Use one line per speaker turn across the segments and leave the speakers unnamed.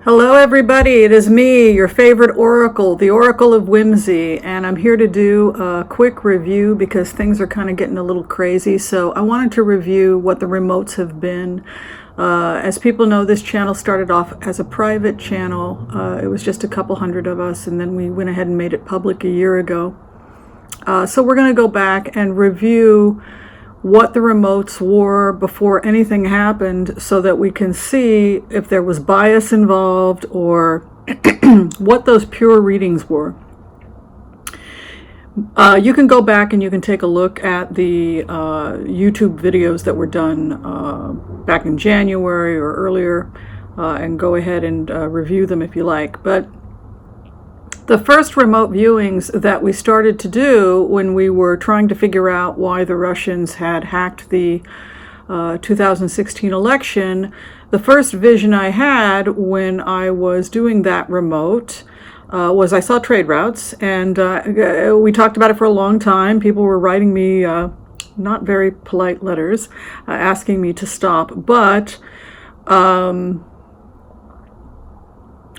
Hello everybody, it is me, your favorite oracle, the Oracle of Whimsy, and I'm here to do a quick review because things are kind of getting a little crazy. So I wanted to review what the remotes have been. As people know, this channel started off as a private channel. It was just a couple hundred of us, and then we went ahead and made it public a year ago. So we're going to go back and review what the remotes were before anything happened so that we can see if there was bias involved or what those pure readings were. You can go back and you can take a look at the YouTube videos that were done back in January or earlier and go ahead and review them if you like. But the first remote viewings that we started to do when we were trying to figure out why the Russians had hacked the 2016 election, the first vision I had when I was doing that remote was I saw trade routes, and we talked about it for a long time. People were writing me not very polite letters asking me to stop, but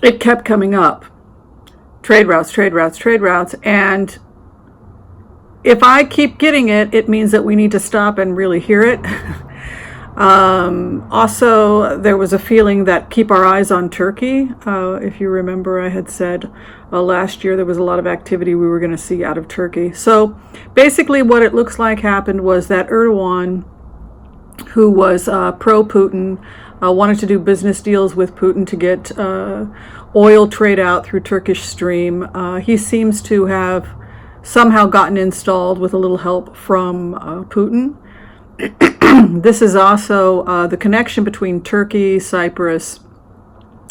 it kept coming up. Trade routes, trade routes, trade routes. And if I keep getting it, it means that we need to stop and really hear it. Also, there was a feeling that keep our eyes on Turkey. If you remember, I had said last year there was a lot of activity we were going to see out of Turkey. So basically what it looks like happened was that Erdogan, who was pro-Putin, wanted to do business deals with Putin to get oil trade out through Turkish Stream. He seems to have somehow gotten installed with a little help from Putin. This is also the connection between Turkey, Cyprus,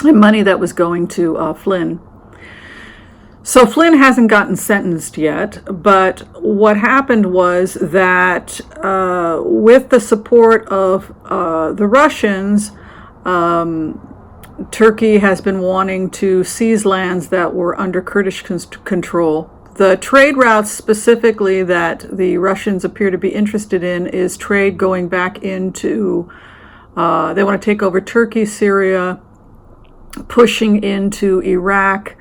and money that was going to Flynn. So Flynn hasn't gotten sentenced yet, but what happened was that with the support of the Russians, Turkey has been wanting to seize lands that were under Kurdish control. The trade routes specifically that the Russians appear to be interested in is trade going back into, they want to take over Turkey, Syria, pushing into Iraq.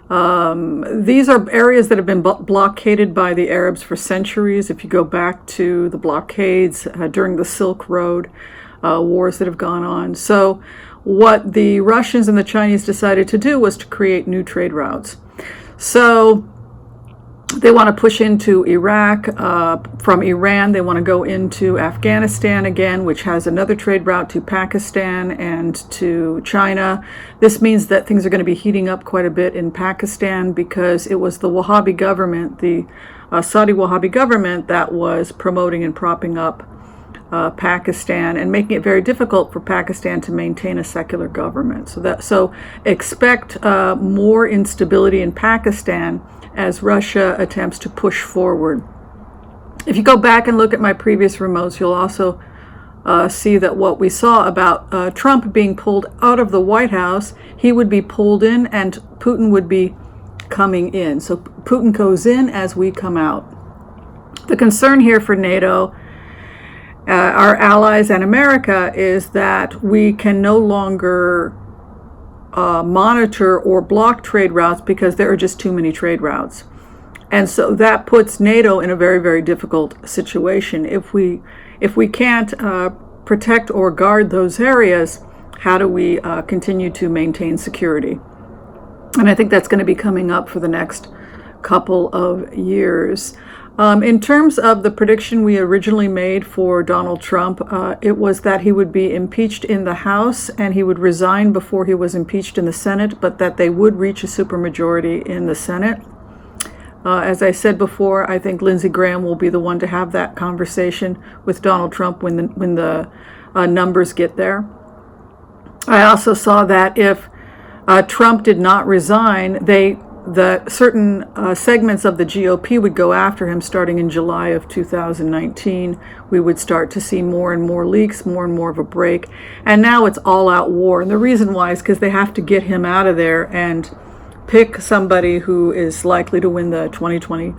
These are areas that have been blockaded by the Arabs for centuries. If you go back to the blockades during the Silk Road, wars that have gone on. So what the Russians and the Chinese decided to do was to create new trade routes. So they want to push into Iraq. From Iran, they want to go into Afghanistan again, which has another trade route to Pakistan and to China. This means that things are going to be heating up quite a bit in Pakistan because it was the Wahhabi government, the Saudi Wahhabi government, that was promoting and propping up Pakistan and making it very difficult for Pakistan to maintain a secular government. So expect more instability in Pakistan as Russia attempts to push forward. If you go back and look at my previous remotes, you'll also see that what we saw about Trump being pulled out of the White House, he would be pulled in and Putin would be coming in. So Putin goes in as we come out. The concern here for NATO, our allies and America, is that we can no longer monitor or block trade routes because there are just too many trade routes. And so that puts NATO in a very, very difficult situation. If we can't protect or guard those areas, how do we continue to maintain security? And I think that's going to be coming up for the next couple of years. In terms of the prediction we originally made for Donald Trump, it was that he would be impeached in the House and he would resign before he was impeached in the Senate, but that they would reach a supermajority in the Senate. As I said before, I think Lindsey Graham will be the one to have that conversation with Donald Trump when the numbers get there. I also saw that if Trump did not resign, the certain segments of the GOP would go after him starting in July of 2019. We would start to see more and more leaks, more and more of a break. And now it's all-out war. And the reason why is because they have to get him out of there and pick somebody who is likely to win the 2020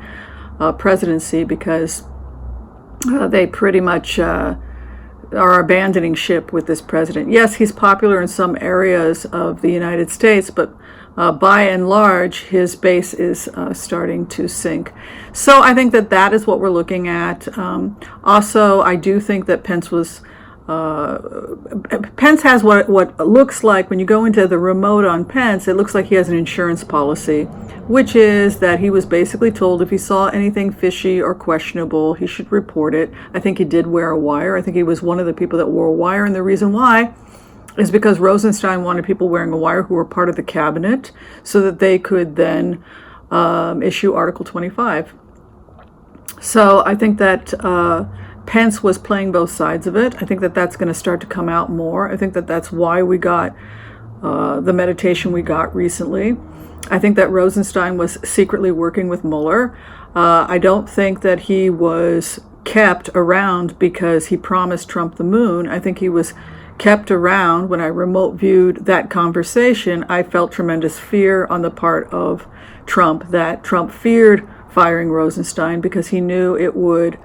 presidency, because they pretty much are abandoning ship with this president. Yes, he's popular in some areas of the United States, but by and large, his base is starting to sink. So I think that that is what we're looking at. Also, I do think that Pence has what looks like, when you go into the remote on Pence, it looks like he has an insurance policy, which is that he was basically told if he saw anything fishy or questionable, he should report it. I think he did wear a wire. I think he was one of the people that wore a wire, and the reason why is because Rosenstein wanted people wearing a wire who were part of the cabinet so that they could then issue Article 25. So I think that Pence was playing both sides of it. I think that that's going to start to come out more. I think that that's why we got the meditation we got recently. I think that Rosenstein was secretly working with Mueller. I don't think that he was kept around because he promised Trump the moon. I think he was kept around. When I remote viewed that conversation, I felt tremendous fear on the part of Trump, that Trump feared firing Rosenstein because he knew it would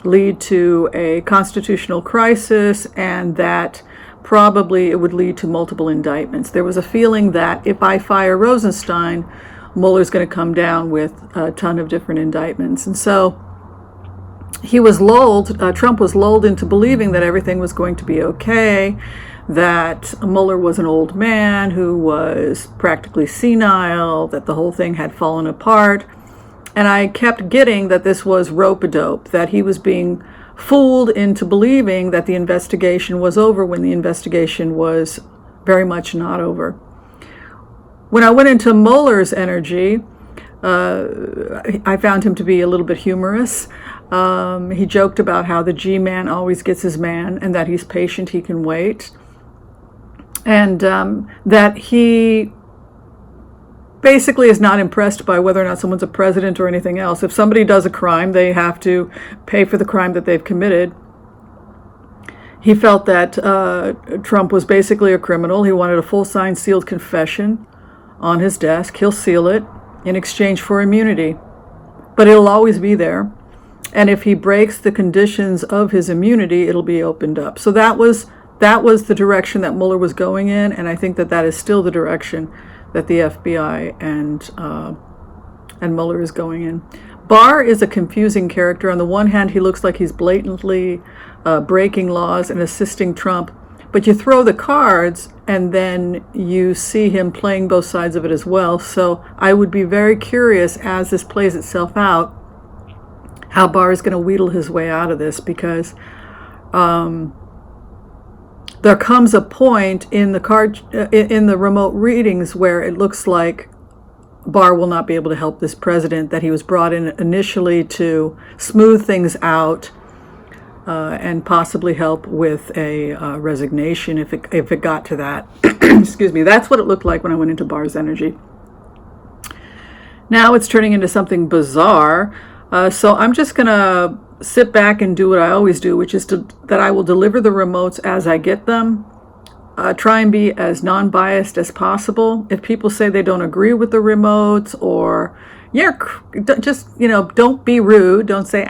lead to a constitutional crisis and that probably it would lead to multiple indictments. There was a feeling that if I fire Rosenstein, Mueller's going to come down with a ton of different indictments. And so he was lulled, Trump was lulled into believing that everything was going to be okay, that Mueller was an old man who was practically senile, that the whole thing had fallen apart. And I kept getting that this was rope-a-dope, that he was being fooled into believing that the investigation was over when the investigation was very much not over. When I went into Mueller's energy, I found him to be a little bit humorous. He joked about how the G-man always gets his man and that he's patient, he can wait. And that he basically is not impressed by whether or not someone's a president or anything else. If somebody does a crime, they have to pay for the crime that they've committed. He felt that Trump was basically a criminal. He wanted a full signed sealed confession on his desk. He'll seal it in exchange for immunity, but it'll always be there. And if he breaks the conditions of his immunity, it'll be opened up. So that was the direction that Mueller was going in, and I think that that is still the direction that the FBI and Mueller is going in. Barr is a confusing character. On the one hand, he looks like he's blatantly breaking laws and assisting Trump, but you throw the cards and then you see him playing both sides of it as well. So I would be very curious as this plays itself out how Barr is going to wheedle his way out of this, because there comes a point in the remote readings where it looks like Barr will not be able to help this president, that he was brought in initially to smooth things out and possibly help with a resignation if it got to that. Excuse me. That's what it looked like when I went into Barr's energy. Now it's turning into something bizarre. So I'm just going to sit back and do what I always do, which is that I will deliver the remotes as I get them. Try and be as non-biased as possible. If people say they don't agree with the remotes, or don't be rude. Don't say,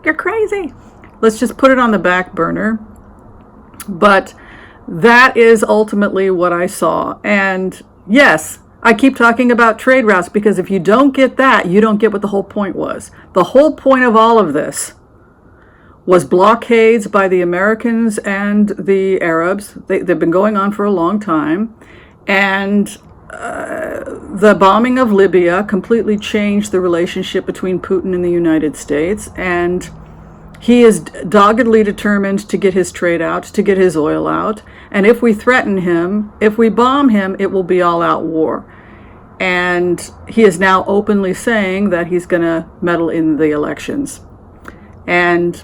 you're crazy. Let's just put it on the back burner. But that is ultimately what I saw. And yes, I keep talking about trade routes, because if you don't get that, you don't get what the whole point was. The whole point of all of this was blockades by the Americans and the Arabs. They've been going on for a long time. And the bombing of Libya completely changed the relationship between Putin and the United States. And he is doggedly determined to get his trade out, to get his oil out. And if we threaten him, if we bomb him, it will be all-out war. And he is now openly saying that he's going to meddle in the elections. And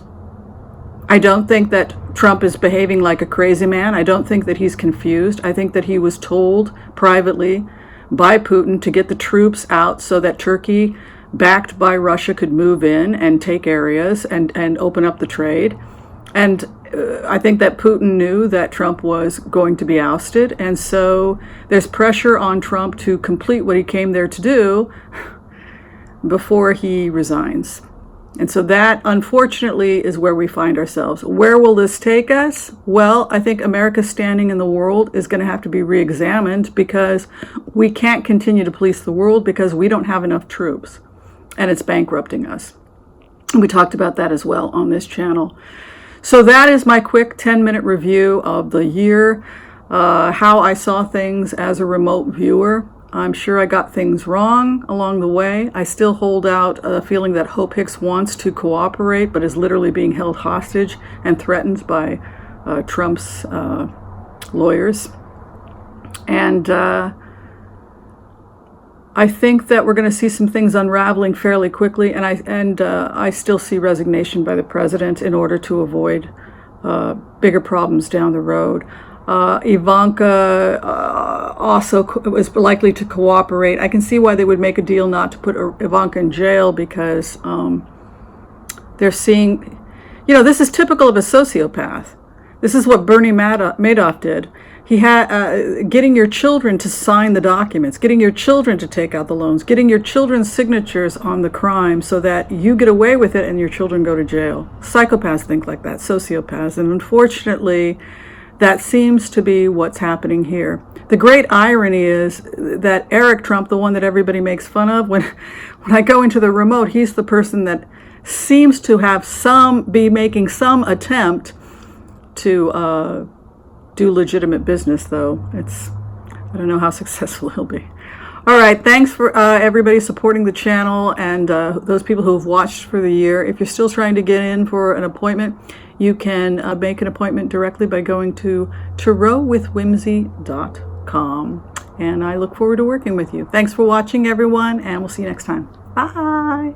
I don't think that Trump is behaving like a crazy man. I don't think that he's confused. I think that he was told privately by Putin to get the troops out so that Turkey, backed by Russia, could move in and take areas and open up the trade. And I think that Putin knew that Trump was going to be ousted. And so there's pressure on Trump to complete what he came there to do before he resigns. And so that, unfortunately, is where we find ourselves. Where will this take us? Well, I think America's standing in the world is going to have to be re-examined, because we can't continue to police the world because we don't have enough troops, and it's bankrupting us. And we talked about that as well on this channel. So that is my quick 10-minute review of the year, how I saw things as a remote viewer. I'm sure I got things wrong along the way. I still hold out a feeling that Hope Hicks wants to cooperate, but is literally being held hostage and threatened by Trump's lawyers. And I think that we're going to see some things unraveling fairly quickly, and I still see resignation by the president in order to avoid bigger problems down the road. Ivanka also is likely to cooperate. I can see why they would make a deal not to put Ivanka in jail, because they're seeing, this is typical of a sociopath. This is what Bernie Madoff did. He had getting your children to sign the documents, getting your children to take out the loans, getting your children's signatures on the crime so that you get away with it and your children go to jail. Psychopaths think like that, sociopaths. And unfortunately, that seems to be what's happening here. The great irony is that Eric Trump, the one that everybody makes fun of, when I go into the remote, he's the person that seems to have be making some attempt to do legitimate business, though. I don't know how successful he'll be. All right, thanks for everybody supporting the channel, and those people who have watched for the year. If you're still trying to get in for an appointment, you can make an appointment directly by going to tarotwithwhimsy.com. And I look forward to working with you. Thanks for watching, everyone, and we'll see you next time. Bye.